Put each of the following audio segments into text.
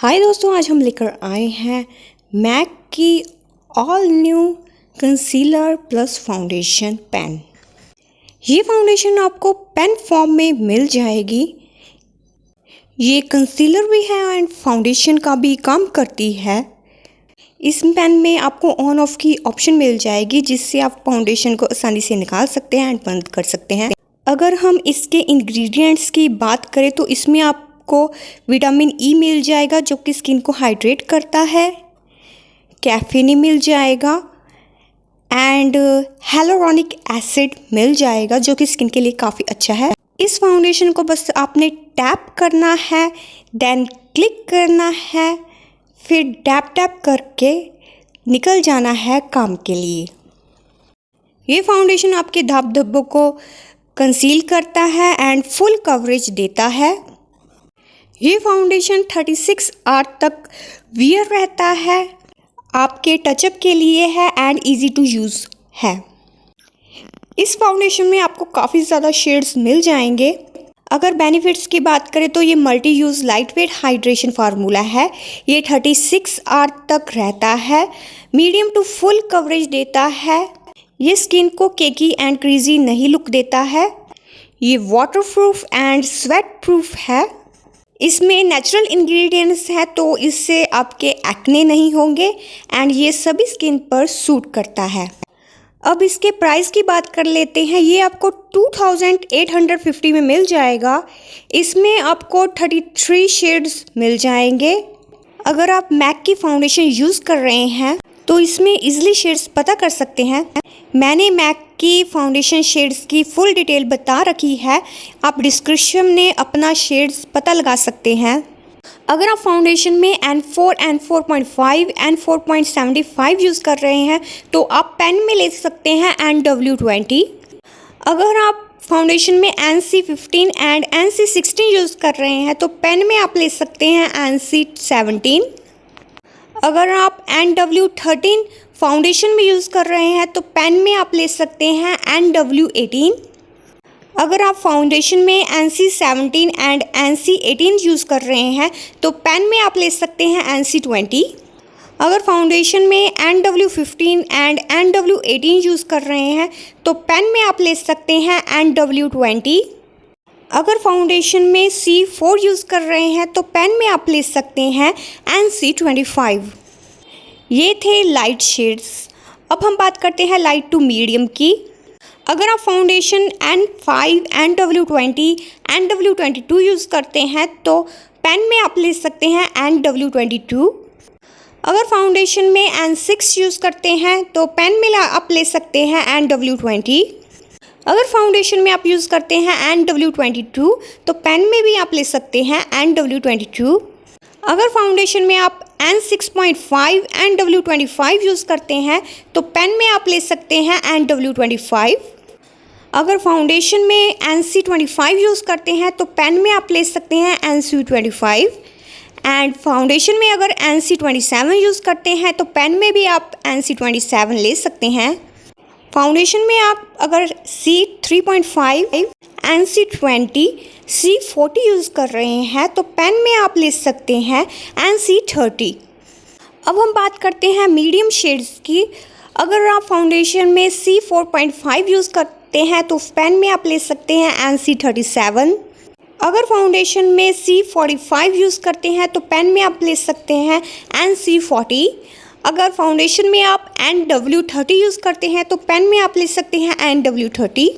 हाय दोस्तों, आज हम लेकर आए हैं मैक की all new concealer plus foundation pen. ये फाउंडेशन आपको पेन फॉर्म में मिल जाएगी। ये कंसीलर भी है एंड फाउंडेशन का भी काम करती है। इस पेन में आपको ऑन ऑफ की ऑप्शन मिल जाएगी, जिससे आप फाउंडेशन को आसानी से निकाल सकते हैं एंड बंद कर सकते हैं। अगर हम इसके इंग्रेडिएंट्स की बात करें तो इसमें आपको विटामिन ई मिल जाएगा जो कि स्किन को हाइड्रेट करता है। कैफीन मिल जाएगा एंड hyaluronic एसिड मिल जाएगा जो कि स्किन के लिए काफ़ी अच्छा है। इस फाउंडेशन को बस आपने टैप करना है, देन क्लिक करना है, फिर टैप टैप करके निकल जाना है काम के लिए। ये फाउंडेशन आपके धब्बों धब्बों को कंसील करता है एंड फुल कवरेज देता है। ये फाउंडेशन 36 आवर तक वियर रहता है, आपके टचअप के लिए है एंड इजी टू यूज़ है। इस फाउंडेशन में आपको काफ़ी ज़्यादा शेड्स मिल जाएंगे। अगर बेनिफिट्स की बात करें तो ये multi use light weight hydration formula है। ये 36 आवर तक रहता है, मीडियम टू फुल कवरेज देता है। ये स्किन को केकी एंड क्रीजी नहीं लुक देता है। ये water proof and sweat proof है। इसमें नेचुरल इंग्रेडिएंट्स हैं तो इससे आपके एक्ने नहीं होंगे एंड ये सभी स्किन पर सूट करता है। अब इसके प्राइस की बात कर लेते हैं। ये आपको 2850 में मिल जाएगा। इसमें आपको 33 शेड्स मिल जाएंगे। अगर आप मैक की फाउंडेशन यूज़ कर रहे हैं तो इसमें इजीली शेड्स पता कर सकते हैं। मैंने मैक की फाउंडेशन शेड्स की फुल डिटेल बता रखी है, आप डिस्क्रिप्शन में अपना शेड्स पता लगा सकते हैं। अगर आप फाउंडेशन में N4, N4.5, N4.75 यूज़ कर रहे हैं तो आप पेन में ले सकते हैं NW20। अगर आप फाउंडेशन में NC15 एंड NC16 यूज़ कर रहे हैं तो पेन में आप ले सकते हैं NC17। अगर आप NW13 फाउंडेशन में यूज़ कर रहे हैं तो पेन में आप ले सकते हैं NW18। अगर आप फाउंडेशन में NC17 एंड NC18 यूज़ कर रहे हैं तो पेन में आप ले सकते हैं NC20। अगर फाउंडेशन में NW15 एंड NW18 यूज़ कर रहे हैं तो पेन में आप ले सकते हैं NW20। अगर फाउंडेशन में C4 यूज़ कर रहे हैं तो पेन में आप ले सकते हैं NC25। ये थे लाइट शेड्स। अब हम बात करते हैं लाइट टू मीडियम की। अगर आप foundation N5, NW20, NW22 use करते हैं तो पेन में आप ले सकते हैं NW22। अगर फाउंडेशन में N6 यूज़ करते हैं तो पेन में आप ले सकते हैं NW20। अगर फाउंडेशन में आप यूज़ करते हैं NW22 तो पेन में भी आप ले सकते हैं NW22। अगर फाउंडेशन में आप N6.5, NW25 यूज़ करते हैं तो पेन में आप ले सकते हैं NW25। अगर फाउंडेशन में NC25 यूज़ करते हैं तो पेन में आप ले सकते हैं NC25। एंड फाउंडेशन में अगर NC27 यूज़ करते हैं तो पेन में भी आप NC27 ले सकते हैं। फाउंडेशन में आप अगर C3.5, NC20, C40 यूज़ कर रहे हैं तो पेन में आप ले सकते हैं NC30। अब हम बात करते हैं मीडियम शेड्स की। अगर आप फाउंडेशन में C4.5 यूज़ करते हैं तो पेन में आप ले सकते हैं NC37। अगर फाउंडेशन में C45 यूज़ करते हैं तो पेन में आप ले सकते हैं NC40। अगर फाउंडेशन में आप NW30 यूज़ करते हैं तो पेन में आप ले सकते हैं NW30।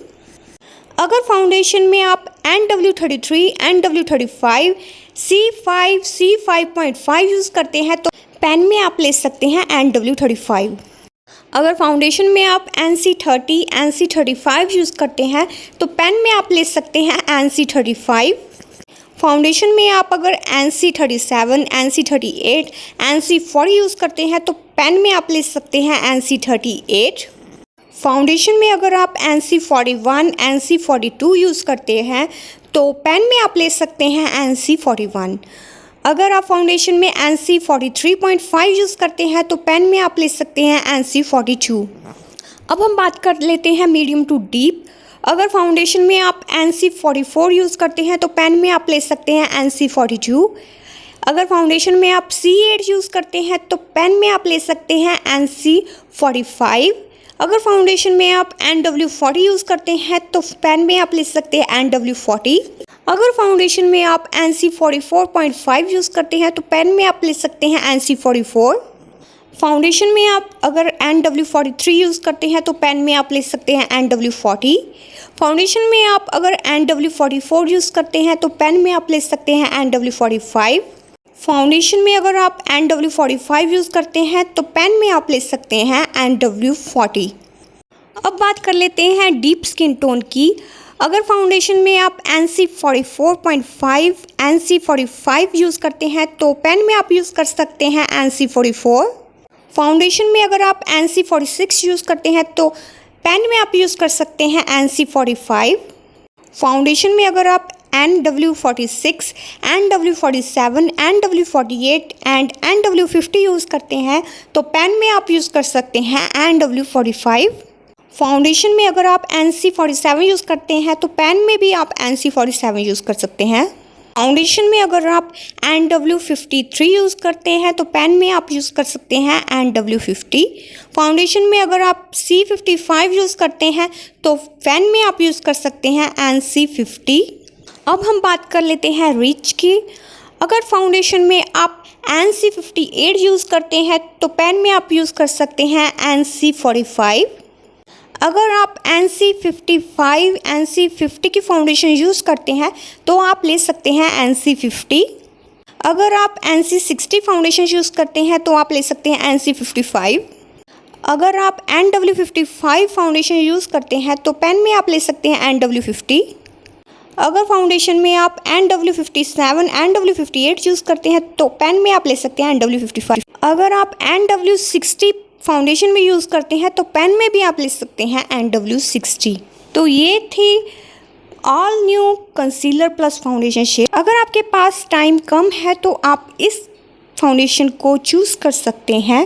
अगर फाउंडेशन में आप NW33, NW35, C5, C5.5 use करते हैं तो पेन में आप ले सकते हैं NW35। अगर फाउंडेशन में आप NC30, NC35 यूज़ करते हैं तो पेन में आप ले सकते हैं NC35। फाउंडेशन में आप अगर NC37, NC38, NC40 यूज़ करते हैं तो पेन में आप ले सकते हैं NC38। फाउंडेशन में अगर आप NC41, NC42 यूज़ करते हैं तो पेन में आप ले सकते हैं NC41। अगर आप फाउंडेशन में NC43.5 यूज़ करते हैं तो पेन में आप ले सकते हैं NC42। अब हम बात कर लेते हैं मीडियम टू डीप। अगर फाउंडेशन में आप NC44 यूज़ करते हैं तो पेन में आप ले सकते हैं NC42। अगर फाउंडेशन में आप C8 यूज़ करते हैं तो पेन में आप ले सकते हैं NC45। अगर फाउंडेशन में आप NW40 यूज़ करते हैं तो पेन में आप ले सकते हैं NW40। अगर फाउंडेशन में आप NC44.5 यूज़ करते हैं तो पेन में आप ले सकते हैं NC44। फाउंडेशन में आप अगर NW43 यूज़ करते हैं तो पेन में आप ले सकते हैं NW40। फाउंडेशन में आप अगर NW44 यूज़ करते हैं तो पेन में आप ले सकते हैं NW45। फाउंडेशन में अगर आप NW45 यूज़ करते हैं तो पेन में आप ले सकते हैं NW40। अब बात कर लेते हैं डीप स्किन टोन की। अगर फाउंडेशन में आप NC44.5 NC45 यूज़ करते हैं तो पेन में आप यूज़ कर सकते हैं NC44। फाउंडेशन में अगर आप NC46 यूज़ करते हैं तो पेन में आप यूज़ कर सकते हैं NC45। फाउंडेशन में अगर आप NW46, NW47, NW48 and NW50 use करते हैं तो पेन में आप यूज़ कर सकते हैं NW45। फाउंडेशन में अगर आप NC47 यूज़ करते हैं तो पेन में भी आप NC47 यूज़ कर सकते हैं। फाउंडेशन में अगर आप NW53 यूज़ करते हैं तो पेन में आप यूज़ कर सकते हैं NW50। फाउंडेशन में अगर आप C55 यूज़ करते हैं तो पेन में आप यूज़ कर सकते हैं NC50। अब हम बात कर लेते हैं रीच की। अगर फाउंडेशन में आप NC58 यूज़ करते हैं तो पेन में आप यूज़ कर सकते हैं NC45। अगर आप NC55 NC50 की फाउंडेशन यूज़ करते हैं तो आप ले सकते हैं NC50। अगर आप NC60 फाउंडेशन यूज़ करते हैं तो आप ले सकते हैं NC55। अगर आप NW55 फाउंडेशन यूज़ करते हैं तो पेन में आप ले सकते हैं NW50। अगर फाउंडेशन में आप NW57 NW58 यूज़ करते हैं तो पेन में आप ले सकते हैं NW55। अगर आप NW60 फाउंडेशन में यूज़ करते हैं तो पेन में भी आप ले सकते हैं NW60। तो ये थी all new concealer plus foundation shade. अगर आपके पास टाइम कम है तो आप इस फाउंडेशन को चूज़ कर सकते हैं।